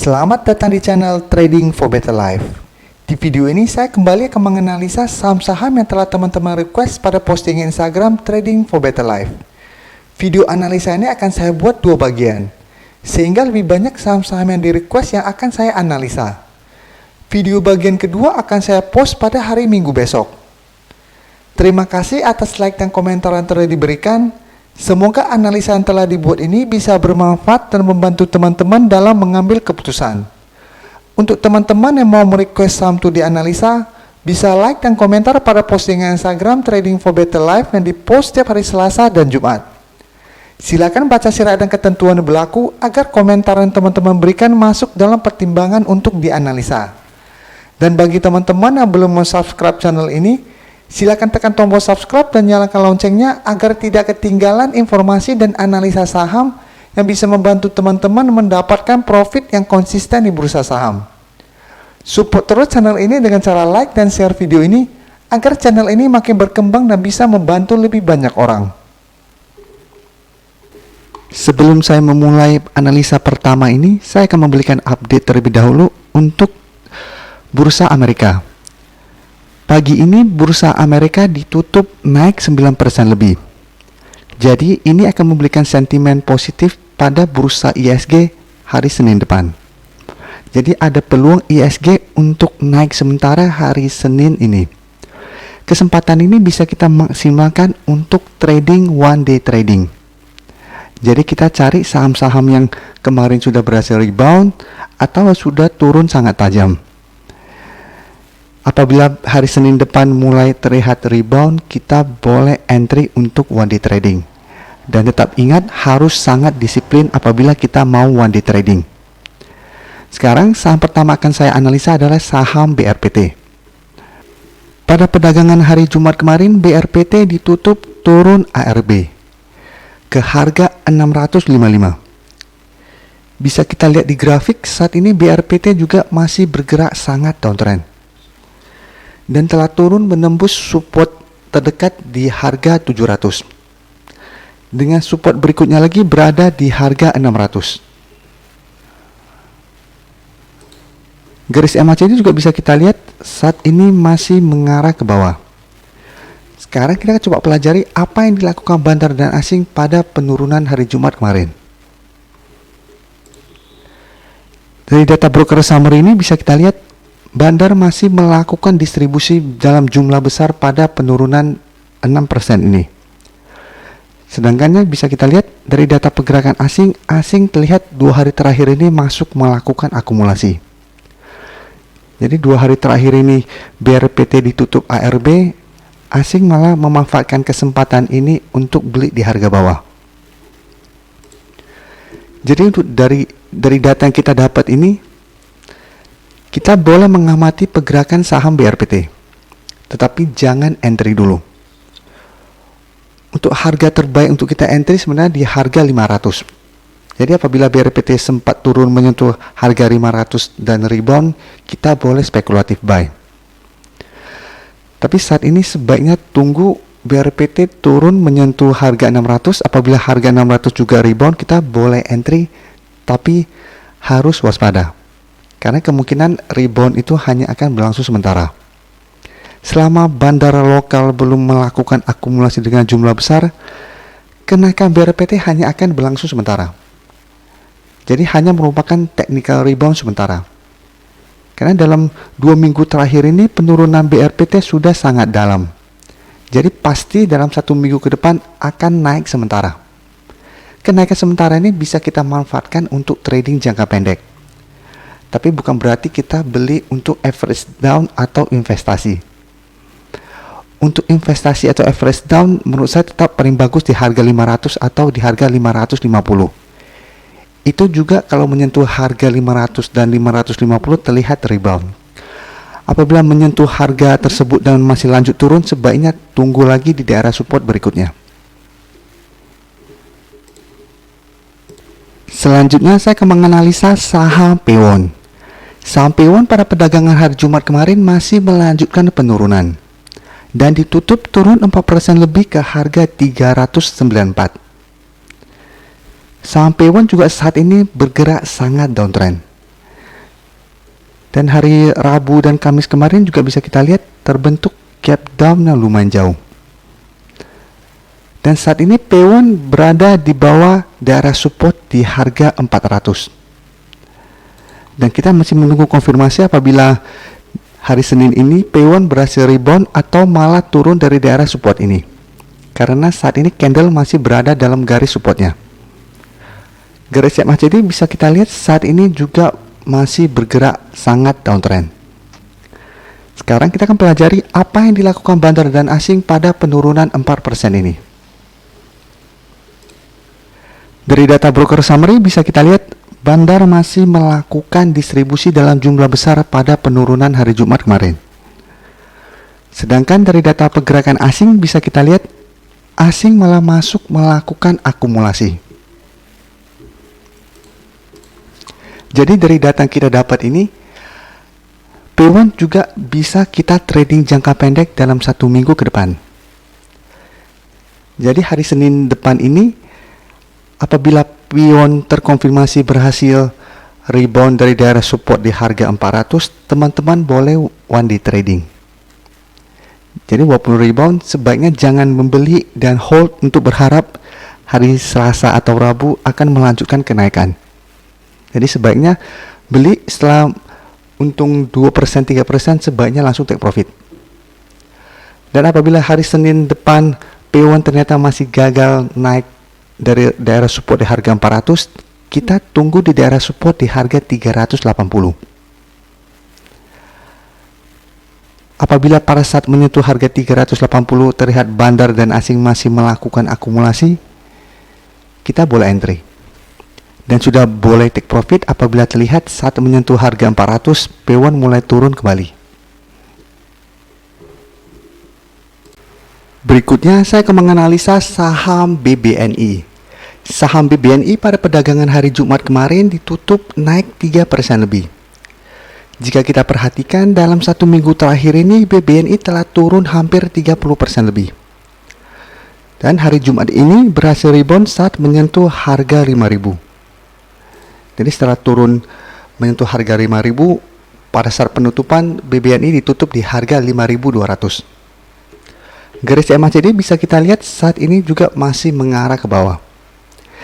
Selamat datang di channel Trading for Better Life. Di video ini saya kembali akan menganalisa saham-saham yang telah teman-teman request pada postingan Instagram Trading for Better Life. Video analisa ini akan saya buat dua bagian, sehingga lebih banyak saham-saham yang di request yang akan saya analisa. Video bagian kedua akan saya post pada hari Minggu besok. Terima kasih atas like dan komentar yang telah diberikan. Semoga analisa yang telah dibuat ini bisa bermanfaat dan membantu teman-teman dalam mengambil keputusan. Untuk teman-teman yang mau merequest saham itu dianalisa, bisa like dan komentar pada postingan Instagram Trading for Better Life yang dipost setiap hari Selasa dan Jumat. Silakan baca syarat dan ketentuan yang berlaku agar komentar yang teman-teman berikan masuk dalam pertimbangan untuk dianalisa. Dan bagi teman-teman yang belum subscribe channel ini, silakan tekan tombol subscribe dan nyalakan loncengnya agar tidak ketinggalan informasi dan analisa saham yang bisa membantu teman-teman mendapatkan profit yang konsisten di bursa saham. Support terus channel ini dengan cara like dan share video ini agar channel ini makin berkembang dan bisa membantu lebih banyak orang. Sebelum saya memulai analisa pertama ini, saya akan memberikan update terlebih dahulu untuk bursa Amerika. Pagi ini bursa Amerika ditutup naik 9% lebih. Jadi ini akan memberikan sentimen positif pada bursa ISG hari Senin depan. Jadi ada peluang ISG untuk naik sementara hari Senin ini. Kesempatan ini bisa kita maksimalkan untuk trading one day trading. Jadi kita cari saham-saham yang kemarin sudah berhasil rebound atau sudah turun sangat tajam. Apabila hari Senin depan mulai terlihat rebound, kita boleh entry untuk one day trading. Dan tetap ingat harus sangat disiplin apabila kita mau one day trading. Sekarang saham pertama akan saya analisa adalah saham BRPT. Pada perdagangan hari Jumat kemarin, BRPT ditutup turun ARB ke harga 655. Bisa kita lihat di grafik, saat ini BRPT juga masih bergerak sangat downtrend dan telah turun menembus support terdekat di harga 700. Dengan support berikutnya lagi berada di harga 600. Garis MACD juga bisa kita lihat saat ini masih mengarah ke bawah. Sekarang kita coba pelajari apa yang dilakukan bandar dan asing pada penurunan hari Jumat kemarin. Dari data broker summary ini bisa kita lihat bandar masih melakukan distribusi dalam jumlah besar pada penurunan 6% ini. Sedangkan bisa kita lihat dari data pergerakan asing terlihat 2 hari terakhir ini masuk melakukan akumulasi. Jadi 2 hari terakhir ini BRPT ditutup ARB, asing malah memanfaatkan kesempatan ini untuk beli di harga bawah. Jadi untuk dari data yang kita dapat ini, kita boleh mengamati pergerakan saham BRPT, tetapi jangan entry dulu. Untuk harga terbaik untuk kita entry sebenarnya di harga 500. Jadi apabila BRPT sempat turun menyentuh harga 500 dan rebound, kita boleh spekulatif buy. Tapi saat ini sebaiknya tunggu BRPT turun menyentuh harga 600. Apabila harga 600 juga rebound, kita boleh entry, tapi harus waspada. Karena kemungkinan rebound itu hanya akan berlangsung sementara. Selama bandara lokal belum melakukan akumulasi dengan jumlah besar, kenaikan BRPT hanya akan berlangsung sementara. Jadi hanya merupakan technical rebound sementara. Karena dalam 2 minggu terakhir ini penurunan BRPT sudah sangat dalam. Jadi pasti dalam 1 minggu ke depan akan naik sementara. Kenaikan sementara ini bisa kita manfaatkan untuk trading jangka pendek. Tapi bukan berarti kita beli untuk average down atau investasi. Untuk investasi atau average down menurut saya tetap paling bagus di harga 500 atau di harga 550. Itu juga kalau menyentuh harga 500 dan 550 terlihat rebound. Apabila menyentuh harga tersebut dan masih lanjut turun, sebaiknya tunggu lagi di daerah support berikutnya. Selanjutnya saya akan menganalisa saham Pewon. Saham Pewon pada perdagangan hari Jumat kemarin masih melanjutkan penurunan dan ditutup turun 4% lebih ke harga 394. Saham Pewon juga saat ini bergerak sangat downtrend. Dan hari Rabu dan Kamis kemarin juga bisa kita lihat terbentuk gap down yang lumayan jauh. Dan saat ini P1 berada di bawah daerah support di harga 400. Dan kita masih menunggu konfirmasi apabila hari Senin ini P1 berhasil rebound atau malah turun dari daerah support ini. Karena saat ini candle masih berada dalam garis supportnya. Garis MACD bisa kita lihat saat ini juga masih bergerak sangat downtrend. Sekarang kita akan pelajari apa yang dilakukan bandar dan asing pada penurunan 4% ini. Dari data broker summary bisa kita lihat bandar masih melakukan distribusi dalam jumlah besar pada penurunan hari Jumat kemarin. Sedangkan dari data pergerakan asing bisa kita lihat asing malah masuk melakukan akumulasi. Jadi dari data yang kita dapat ini, P1 juga bisa kita trading jangka pendek dalam 1 minggu ke depan. Jadi hari Senin depan ini, apabila P1 terkonfirmasi berhasil rebound dari daerah support di harga 400, teman-teman boleh one day trading. Jadi walaupun rebound, sebaiknya jangan membeli dan hold untuk berharap hari Selasa atau Rabu akan melanjutkan kenaikan. Jadi sebaiknya beli setelah untung 2%, 3%, sebaiknya langsung take profit. Dan apabila hari Senin depan P1 ternyata masih gagal naik dari daerah support di harga 400, kita tunggu di daerah support di harga 380. Apabila pada saat menyentuh harga 380 terlihat bandar dan asing masih melakukan akumulasi, kita boleh entry. Dan sudah boleh take profit apabila terlihat saat menyentuh harga 400, P1 mulai turun kembali. Berikutnya saya akan menganalisa saham BBNI. Saham BBNI pada perdagangan hari Jumat kemarin ditutup naik 3% lebih. Jika kita perhatikan dalam 1 minggu terakhir ini BBNI telah turun hampir 30% lebih. Dan hari Jumat ini berhasil rebound saat menyentuh harga 5.000. Jadi setelah turun menyentuh harga 5.000, pada saat penutupan BBNI ditutup di harga 5.200. Garis MACD bisa kita lihat saat ini juga masih mengarah ke bawah.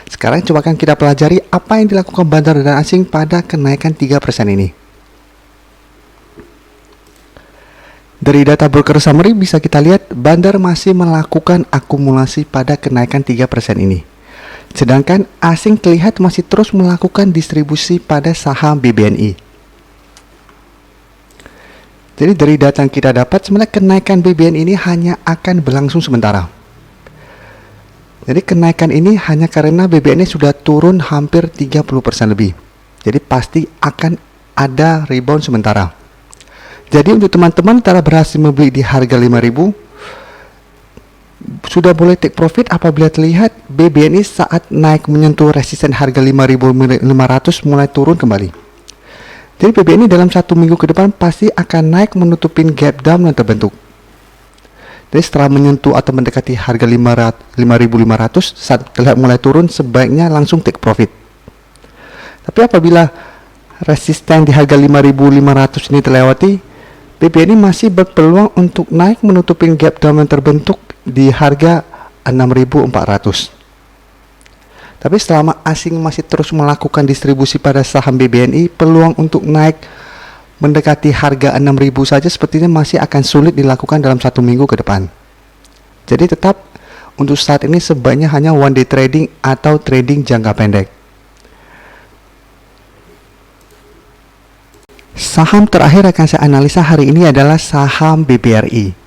Sekarang coba akan kita pelajari apa yang dilakukan bandar dan asing pada kenaikan 3% ini. Dari data broker summary bisa kita lihat bandar masih melakukan akumulasi pada kenaikan 3% ini. Sedangkan asing terlihat masih terus melakukan distribusi pada saham BBNI. Jadi dari data yang kita dapat, sebenarnya kenaikan BBNI ini hanya akan berlangsung sementara. Jadi kenaikan ini hanya karena BBNI sudah turun hampir 30% lebih. Jadi pasti akan ada rebound sementara. Jadi untuk teman-teman telah berhasil membeli di harga 5.000, sudah boleh take profit apabila terlihat BBNI saat naik menyentuh resisten harga 5.500 mulai turun kembali. Jadi BBNI dalam 1 minggu ke depan pasti akan naik menutupin gap down yang terbentuk. Jadi setelah menyentuh atau mendekati harga 5.500 saat terlihat mulai turun, sebaiknya langsung take profit. Tapi apabila resisten di harga 5.500 ini terlewati, BBNI masih berpeluang untuk naik menutupin gap down yang terbentuk di harga 6.400. Tapi selama asing masih terus melakukan distribusi pada saham BBNI, peluang untuk naik mendekati harga 6.000 saja sepertinya masih akan sulit dilakukan dalam 1 minggu ke depan. Jadi tetap untuk saat ini sebaiknya hanya one day trading atau trading jangka pendek. Saham terakhir akan saya analisa hari ini adalah saham BBRI.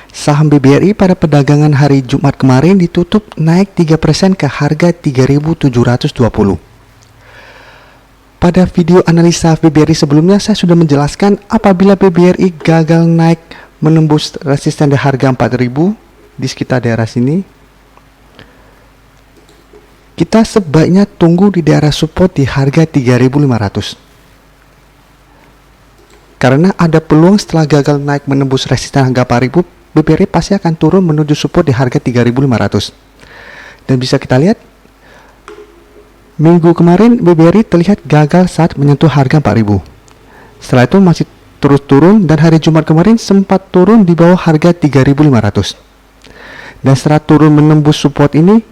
Saham BBRI pada perdagangan hari Jumat kemarin ditutup naik 3% ke harga 3.720. Pada video analisa BBRI sebelumnya saya sudah menjelaskan apabila BBRI gagal naik menembus resisten di harga 4.000 di sekitar daerah sini, kita sebaiknya tunggu di daerah support di harga 3.500. Karena ada peluang setelah gagal naik menembus resisten harga 4.000, BBRI pasti akan turun menuju support di harga 3.500. Dan bisa kita lihat minggu kemarin BBRI terlihat gagal saat menyentuh harga 4.000. Setelah itu masih terus turun, dan hari Jumat kemarin sempat turun di bawah harga 3.500. Dan setelah turun menembus support ini,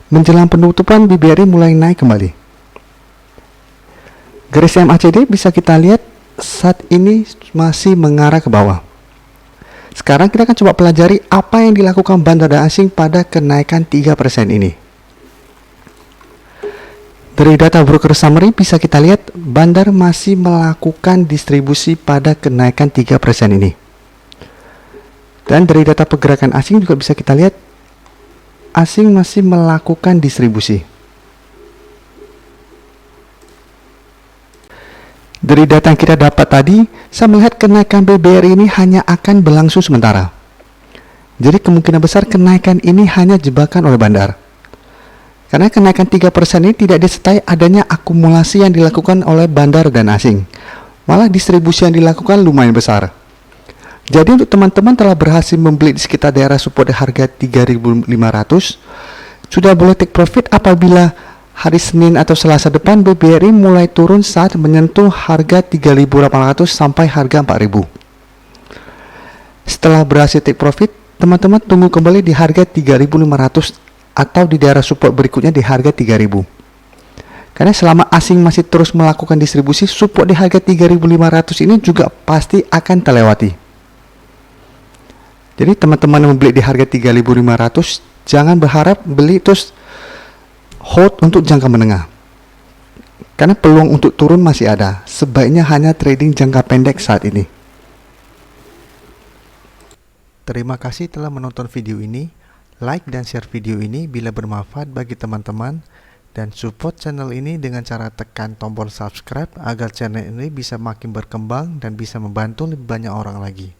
menjelang penutupan BBRI mulai naik kembali. Garis MACD bisa kita lihat saat ini masih mengarah ke bawah. Sekarang kita akan coba pelajari apa yang dilakukan bandar asing pada kenaikan 3% ini. Dari data broker summary bisa kita lihat bandar masih melakukan distribusi pada kenaikan 3% ini. Dan dari data pergerakan asing juga bisa kita lihat asing masih melakukan distribusi. Dari data yang kita dapat tadi, saya melihat kenaikan BBRI ini hanya akan berlangsung sementara. Jadi kemungkinan besar kenaikan ini hanya jebakan oleh bandar. Karena kenaikan 3% ini tidak disertai adanya akumulasi yang dilakukan oleh bandar dan asing. Malah distribusi yang dilakukan lumayan besar. Jadi untuk teman-teman telah berhasil membeli di sekitar daerah support di harga 3.500, sudah boleh take profit apabila hari Senin atau Selasa depan BBRI mulai turun saat menyentuh harga 3.800 sampai harga 4.000. Setelah berhasil take profit, teman-teman tunggu kembali di harga 3.500 atau di daerah support berikutnya di harga 3.000. Karena selama asing masih terus melakukan distribusi, support di harga 3.500 ini juga pasti akan terlewati. Jadi teman-teman yang membeli di harga 3.500, jangan berharap beli terus hold untuk jangka menengah. Karena peluang untuk turun masih ada. Sebaiknya hanya trading jangka pendek saat ini. Terima kasih telah menonton video ini. Like dan share video ini bila bermanfaat bagi teman-teman, dan support channel ini dengan cara tekan tombol subscribe agar channel ini bisa makin berkembang dan bisa membantu lebih banyak orang lagi.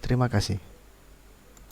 Terima kasih.